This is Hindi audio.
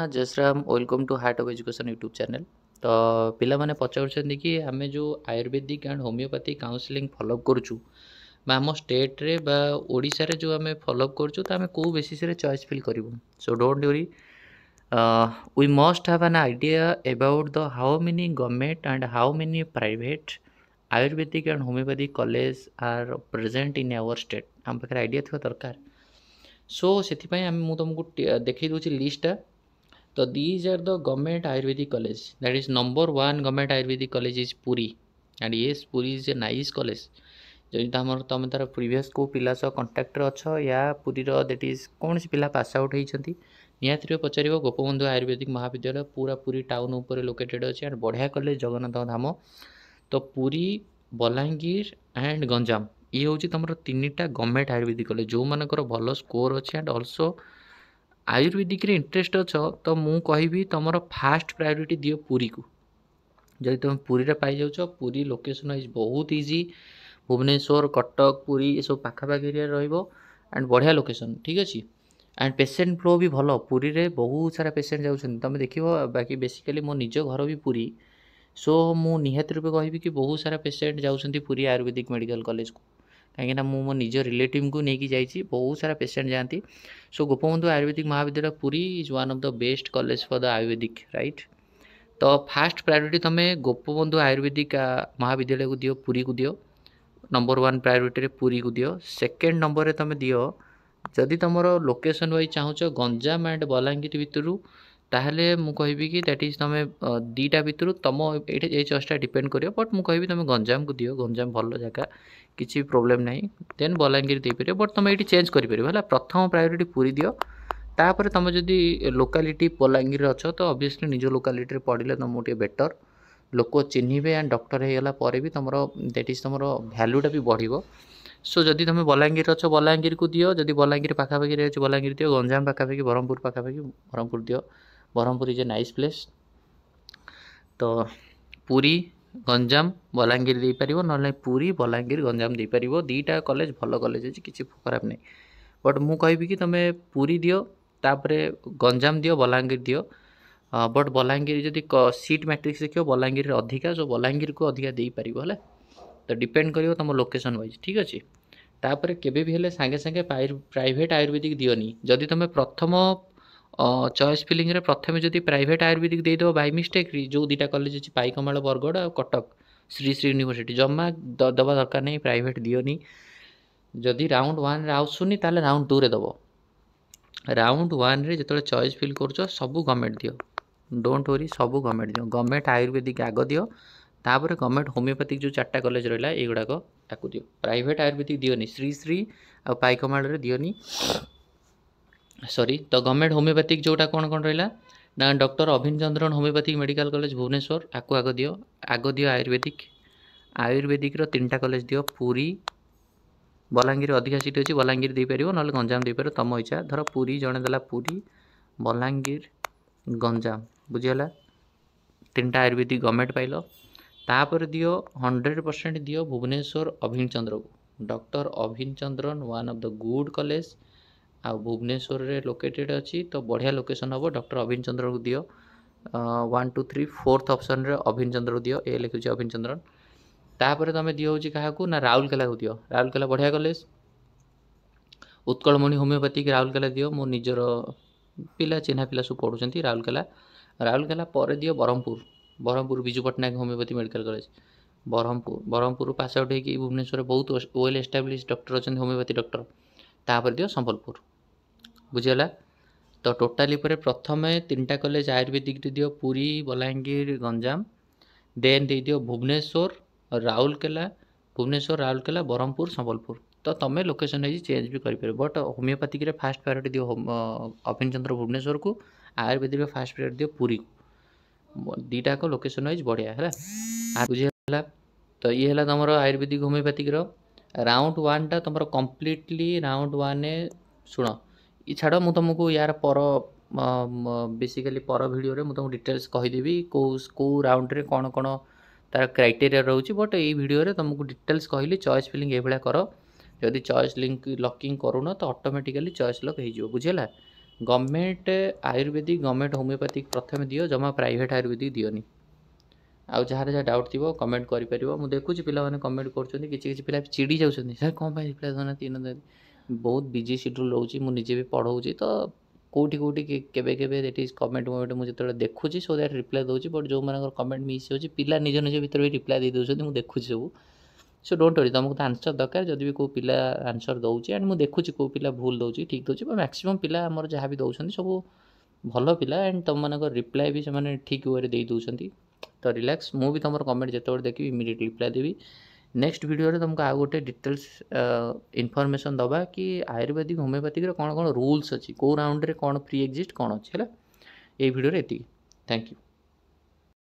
Jasram welcome to heart of education YouTube channel. तो पिला माने पचारुछन कि आमे जो ayurvedic and homeopathy counselling follow up करूछु आम स्टेट रे बा ओडिशा रे जो आमे फॉलोअप करूछु तो आमे को बेसिस रे चॉइस फिल करिवु। So don't worry, we must have an idea about the how many government and how many private ayurvedic and homeopathic college are present in our state। हम पाखे आइडिया थिबा दरकार। सो सेथिपाई आमे मु तुमको देखै दोछि लिस्टटा। So these are the government Ayurvedic college. That is number one government Ayurvedic college is Puri, and yes, Puri is a nice college. ଯଦି ତମେ ତାର ପ୍ରିଭିୟସ୍ କେଉଁ ପିଲା ସହ କଣ୍ଟାକ୍ଟରେ ଅଛ ୟା ପୁରୀର ଦ୍ୟାଟ୍ ଇଜ୍ କୌଣସି ପିଲା ପାସ୍ ଆଉଟ୍ ହେଇଛନ୍ତି ନିହାତି ପଚାରିବ। ଗୋପବନ୍ଧୁ ଆୟୁର୍ବେଦିକ ମହାବିଦ୍ୟାଳୟ ପୁରା ପୁରୀ ଟାଉନ୍ ଉପରେ ଲୋକେଟେଡ୍ ଅଛି ଆଣ୍ଡ ବଢ଼ିଆ କଲେଜ ଜଗନ୍ନାଥ ଧାମ। ତ ପୁରୀ, ବଲାଙ୍ଗୀର ଆଣ୍ଡ ଗଞ୍ଜାମ ଇଏ ହେଉଛି ତୁମର ତିନିଟା ଗଭର୍ଣ୍ଣମେଣ୍ଟ ଆୟୁର୍ବେଦିକ କଲେଜ ଯେଉଁମାନଙ୍କର ଭଲ ସ୍କୋର୍ ଅଛି ଆଣ୍ଡ ଅଲସୋ आयुर्वेदिक रे इंटरेस्ट अच्छ तो मु कहबी तुमर फास्ट प्रायोरीटी दियो पुरी को। जदि तुम पुरी रे पाई जाउछ, पुरी लोकेशन इज बहुत इजी। भुवनेश्वर, कटक, पुरी ये सब पाखापाखि एरिया रहिबो एंड बढ़िया लोकेशन, ठीक अच्छे। एंड पेसेंट फ्लो भी भल, पुरी रे बहुत सारा पेसेंट जाउछन तुम देखिबो। बाकी बेसिकली मो निज घर भी पुरी, सो मु निहात रूपे कहबी कि बहुत सारा पेसेंट जाउछंती पुरी आयुर्वेदिक मेडिकल कॉलेज को। कहीं मो निज रिलेटिव को लेकिन जाइए, बहुत सारा पेसेंट जाती। सो गोपबंधु आयुर्वेदिक महाविद्यालय Puri is one of the best college for the Ayurvedic, right. तो फास्ट प्रायोरिटी तुम्हें गोपबंधु आयुर्वेदिक महाविद्यालय को दियो, पुरी को दियो। नंबर वन प्रायोरिटी पुरी को दियो। सेकेंड नंबर रे तुम दियो जदि तुम लोकेशन वाइज चाहूच गंजाम एंड बलांगीर भितर, ताहले मु कहबी कि दैट इज तुम दीटा भितर तुम ये चॉइसटा डिपेंड करियो। बट मु कहबी तुम गंजाम को दियो, गंजाम भल जगह, किसी प्रोब्लेम नहीं। देन बलांगीर दे पार, बट तुम ये चेंज कर प्रथम प्रायोरिटी पुरी दियो। तापर तुम जदि लोकालिटी बलांगीर अच्छ तो ऑब्वियसली निज लोकालिटी पढ़ले तुमको टे बेटर, लोक चिन्हे एंड डॉक्टर होगला पर भी तुम दैट इज तुम भैल्यूटा भी बढ़ो। सो जदि तुम बलांगीर अच्छ बलांगीर को दियो, जदि बलांगीर पाखापाखि अच्छे बलांगीर दियो। गंजाम पाखापाखि ब्रह्मपुर पाखापाखि ब्रह्मपुर दियो। Brahmapur is a nice place. तो पुरी, गंजाम, बलांगीर दे पार ना, पुरी, बलांगीर, गंजाम दे पार। दीटा कॉलेज भल कॉलेज अच्छी, किसी खराब नहीं। बट मु कहबी कि तुम पुरी दियो, तापरे गंजाम दियो, बलांगीर दियो। बट बलांगीर जदि सीट मैट्रिक्स देखियो बलांगीर अधिका, सो बलांगीर को अधिका दे पार है। तो डिपेंड करियो तुम लोकेशन वाइज, ठीक अच्छे। तापर केबे भी हेले सांगे सांगे प्राइवेट आयुर्वेदिक दियोनी। जदि तुम प्रथम चॉइस फिलिंग रे प्रथम जदि प्राइवेट आयुर्वेदिक दे दो बाय मिस्टेक जो दीटा कॉलेज अच्छी पाइकमाल, बरगढ़ और कटक श्री श्री यूनिवर्सिटी, जमा दबा दरकार नहीं, प्राइवेट दियोनी। जदि राउंड वन रे आसुनी ताले राउंड टू रे दब। राउंड वन रे जो चॉइस फिल कर सब गवर्नमेंट दियो, डोंट वरी, सब गवर्नमेंट दियो। गवर्नमेंट आयुर्वेदिक आग दियो, तापर गवर्नमेंट होमियोपैथिक जो चार्टा कॉलेज रहा युवाक ताकू दियो। प्राइवेट आयुर्वेदिक दियोनी, श्री श्री आ पाइकमाल रे दियोनी, सॉरी। तो गवर्नमेंट होमियोपैथिक जोटा कौन कौन रहा ना, doctor Abhin Chandran homeopathic medical college Bhubaneswar, आग दियो। आग दियो आयुर्वेदिक। आयुर्वेदिक रो तीनटा कॉलेज दियो, पुरी, बलांगीर अधिका सीट अच्छी, बलांगीर दे पार ना, गंजाम दे पार, तुम इच्छा। धर पुरी जड़े देला, पुरी, बलांगीर, गंजाम, बुझीगला। तीनटा आयुर्वेदिक गवर्नमेंट पाइल। तापर दियो 100% दियो भुवनेश्वर अभिन चंद्र को। Doctor Abhin Chandran one of the good college आ भुवनेश्वर रे लोकेटेड अच्छी, तो बढ़िया लोकेशन हम। डॉक्टर अभिन चंद्र को दियो। 1 2 3 4th ऑप्शन रे अभिन चंद्र को दियो, ए लिखुचे अभिन चंद्रन। तापर तुम दियो क्या ना, राउरकेला को दियो। राउरकेला बढ़िया कॉलेज। उत्कलमणि होमियोपैथिक राउरकेला दियो, मो निजर पिला चिन्हा पिला सब पढ़ुचंती राउरकेला। राउरकेला पर दियो Brahmapur, Brahmapur Biju Patnaik homeopathy medical college Brahmapur. Brahmapur pass out होगी भुवनेश्वर बहुत वेल एस्टाब्लिश डॉक्टर अच्छा होमियोपैथी डॉक्टर। तापर दियो संबलपुर, बुझीगला। तो टोटाली पर प्रथम तीनटा कॉलेज आयुर्वेदिक दियो, पुरी, बलांगीर, गंजाम। देन दे दियो भुवनेश्वर, राउरकेला, भुवनेश्वर, राउरकेला, ब्रह्मपुर, संबलपुर। तो तुम लोकेशन है चेंज भी कर, बट होमियोपैथिक रे फास्ट प्रायोरिटी दियो अभिन चंद्र भुवनेश्वर को। आयुर्वेदिक फास्ट प्रायोरिटी दियो पुरी को। दीटा को लोकेशन वाइज बढ़िया है, बुझीगला। तो ये है तुम आयुर्वेदिक होमियोपैथिक राउंड वन टा तुम कम्प्लीटली राउंड वन शुण। ये छाड़ मु तुमको यार पर बेसिकली पर वीडियो रे मु तुमको डिटेल्स कहीदेवी कौ राउंड रे कौन कौन तार क्राइटेरिया रोचे। बट ये वीडियो रे तुमको डिटेल्स कहली चॉइस फिलिंग ये कर। जदि चॉइस लिंक लॉकिंग करूना तो ऑटोमेटिकली चॉइस लॉक हो, बुझेगा। गवर्नमेंट आयुर्वेदिक गवर्नमेंट होमियोपैथिक प्रथम दियो, जमा प्राइवेट आयुर्वेदिक दियोनी। आउ जहाँ जहाँ डाउट थी कमेंट कर देखुची पिला कमेंट कर किसी पिला चिड़ी जाऊँगी सर कौन रिप्लाई देना बहुत बिजी शेड्यूल रोचे मुझे भी पढ़ाऊँगी तो कौटी कौटी केबे केबे दैट इज कमेंट मोमेंट मुझे जो देखुची सो दैट रिप्लाई दूसरी बट जो मान कमेंट मिस हो पिला निज निज भितर भी रिप्लाई दे दूसरी मुझे देखुची सब सो डोंट वरी तुमको तो आंसर दरकार जब भी कोई पिला आंसर दूसरी एंड मुझे देखुची कौ पिला भूल दूसरी ठीक दूसरी मैक्सिमम पिला आमर जहाँ भी दौरान सब भल पिला एंड तुम मान रिप्लाई भी से ठीक वे दे दूसरी तो रिलैक्स मु भी तुम कमेंट जो देखी इमिडिएट रिप्लाई देवी। नेक्स्ट वीडियो रे तुमको आ गोटे डिटेल्स इनफॉरमेशन दबा कि आयुर्वेदिक होमियोपैथिक कौन कौन रूल्स अच्छी कौ राउंड रे कौन प्री एक्जिस्ट कौन अच्छी है ये वीडियो रे एति। Thank you.